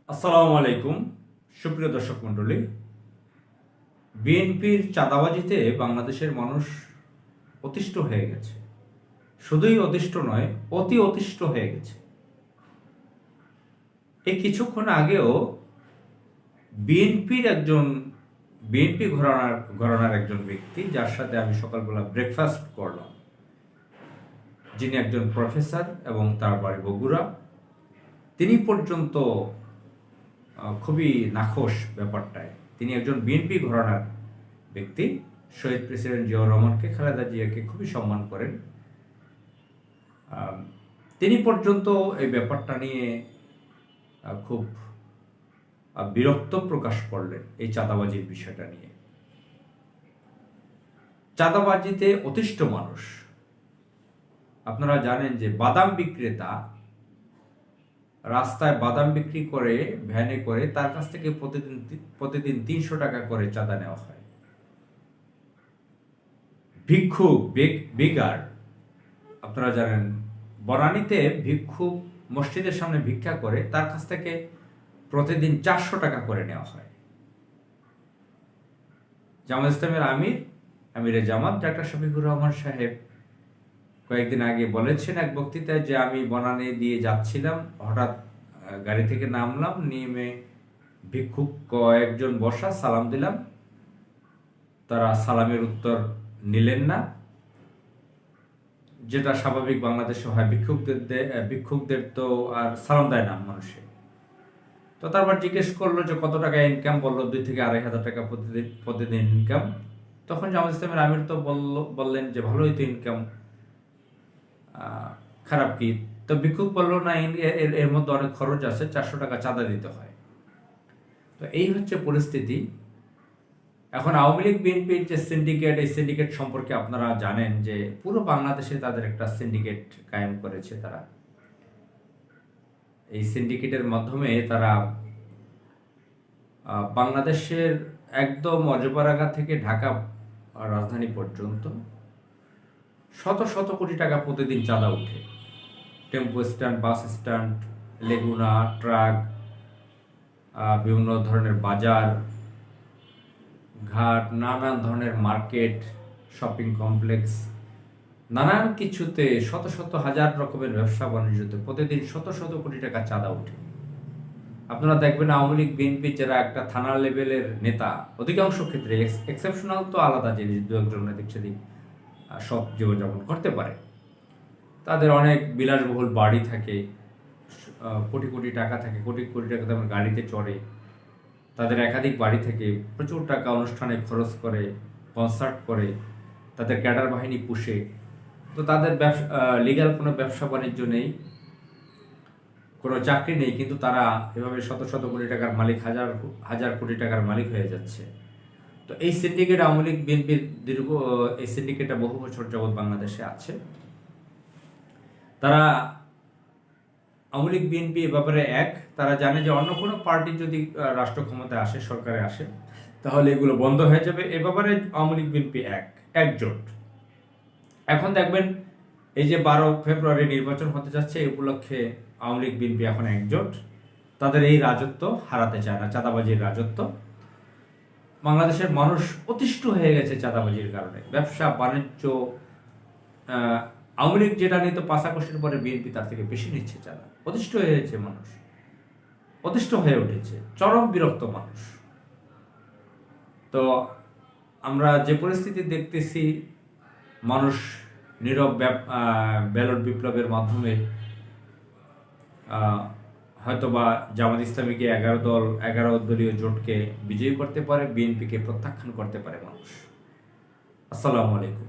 আসসালামু আলাইকুম সুপ্রিয় দর্শক মণ্ডলী। বিএনপির চাঁদাবাজিতে বাংলাদেশের মানুষ অতিষ্ঠ হয়ে গেছে। শুধুই অতিষ্ঠ নয়, অতি অতিষ্ঠ হয়ে গেছে। এই কিছুক্ষণ আগেও বিএনপি ঘরানার একজন ব্যক্তি, যার সাথে আমি সকালবেলা ব্রেকফাস্ট করলাম, যিনি একজন প্রফেসর এবং তার বাড়ি বগুড়া, তিনি পর্যন্ত খুবই নাখোশ ব্যাপারটায়। তিনি একজন বিএনপি ঘরানার ব্যক্তি, শহীদ প্রেসিডেন্ট জিয়াউর রহমানকে, খালেদা জিয়াকে খুবই সম্মান করেন। তিনি পর্যন্ত এই ব্যাপারটা নিয়ে খুব বিরক্ত প্রকাশ করলেন এই চাঁদাবাজির বিষয়টা নিয়ে। চাঁদাবাজিতে অতিষ্ঠ মানুষ। আপনারা জানেন যে বাদাম বিক্রেতা রাস্তায় বাদাম বিক্রি করে, ভ্যানে করে, তার কাছ থেকে প্রতিদিন 300 টাকা করে চাঁদা নেওয়া হয়। ভিক্ষুক, বেগার, আপনারা জানেন বনানীতে ভিক্ষুক মসজিদের সামনে ভিক্ষা করে, তার কাছ থেকে প্রতিদিন 400 টাকা করে নেওয়া হয়। জামাত ইসলামের আমিরে জামাত ডাক্তার শফিকুর রহমান সাহেব কয়েকদিন আগে বলেছেন এক বক্তৃতায় যে আমি বনানী দিয়ে যাচ্ছিলাম, হঠাৎ গাড়ি থেকে নামলাম, নেমে ভিক্ষুক কয়েকজন বসা, সালাম দিলাম, তারা সালামের উত্তর নিলেন না, যেটা স্বাভাবিক বাংলাদেশে হয়। ভিক্ষুকদের তো আর সালাম দেয় না মানুষে। তো তারপর জিজ্ঞেস করলো যে কত টাকা ইনকাম, বললো 2 থেকে 2,500 টাকা প্রতিদিন ইনকাম। তখন জামাত ইসলামের আমির তো বললেন যে ভালোই তো ইনকাম, খারাপ কি? তো ভিক্ষুক বললো না, এর মধ্যে অনেক খরচ আছে, 400 টাকা চাঁদা দিতে হয়। তো এই হচ্ছে পরিস্থিতি। এখন আওয়ামী লীগ বিএনপির যে সিন্ডিকেট, এই সিন্ডিকেট সম্পর্কে আপনারা জানেন যে পুরো বাংলাদেশে তাদের একটা সিন্ডিকেট কায়েম করেছে তারা। এই সিন্ডিকেটের মাধ্যমে তারা বাংলাদেশের একদম অজপাড়াগা থেকে ঢাকা রাজধানী পর্যন্ত শত শত কোটি টাকা প্রতিদিন চাঁদা উঠে। টেম্পো স্ট্যান্ড, বাস স্ট্যান্ড, লেগুনা, ট্রাক, বিভিন্ন ধরনের বাজার ঘাট, নানান ধরনের মার্কেট, শপিং কমপ্লেক্স, নানান কিছুতে শত শত হাজার রকমের ব্যবসা বাণিজ্যতে প্রতিদিন শত শত কোটি টাকা চাঁদা উঠে। আপনারা দেখবেন আওয়ামী লীগ বিএনপি যারা একটা থানা লেভেলের নেতা, অধিকাংশ ক্ষেত্রে, এক্সেপশনাল তো আলাদা জিনিস, 2-1 এদিক সেদিক সব জীবনযাপন করতে পারে, তাদের অনেক বিলাসবহুল বাড়ি থাকে, কোটি কোটি টাকা থাকে, কোটি কোটি টাকা তেমন গাড়িতে চড়ে, তাদের একাধিক বাড়ি থেকে প্রচুর টাকা অনুষ্ঠানে খরচ করে, কনসার্ট করে, তাদের ক্যাডার বাহিনী পুষে। তো তাদের লিগ্যাল কোনো ব্যবসা বাণিজ্য নেই, কোনো চাকরি নেই, কিন্তু তারা এভাবে শত শত কোটি টাকার মালিক, হাজার হাজার কোটি টাকার মালিক হয়ে যাচ্ছে। তো এই সিন্ডিকেট আওয়ামী লীগ বিএনপির এই সিন্ডিকেটটা বহু বছর যাবৎ বাংলাদেশে আছে। তারা আওয়ামী লীগ বিএনপি এ ব্যাপারে এক, তারা জানে যে অন্য কোনো পার্টি যদি রাষ্ট্র ক্ষমতায় আসে, সরকারে আসে, তাহলে এগুলো বন্ধ হয়ে যাবে। এ ব্যাপারে আওয়ামী লীগ বিএনপি একজোট। এখন দেখবেন এই যে 12 ফেব্রুয়ারি নির্বাচন হতে যাচ্ছে, এই উপলক্ষে আওয়ামী লীগ বিএনপি এখন একজোট। তাদের এই রাজত্ব হারাতে চায় না, চাঁদাবাজির রাজত্ব। বাংলাদেশের মানুষ অতিষ্ঠ হয়ে গেছে চাঁদাবাজির কারণে। ব্যবসা বাণিজ্য, আওয়ামী লীগ যেটা নিত 5 আগস্টের পরে বিএনপি তার থেকে বেশি নিচ্ছে চাঁদা। অতিষ্ঠ হয়ে গেছে মানুষ, অতিষ্ঠ হয়ে উঠেছে, চরম বিরক্ত মানুষ। তো আমরা যে পরিস্থিতি দেখতেছি, মানুষ নীরব ব্যালট বিপ্লবের মাধ্যমে হয়তোবা জামাত ইসলামীকে 11 দলীয় জোটকে বিজয়ী করতে পারে, বিএনপিকে প্রত্যাখ্যান করতে পারে মানুষ। আসসালামু আলাইকুম।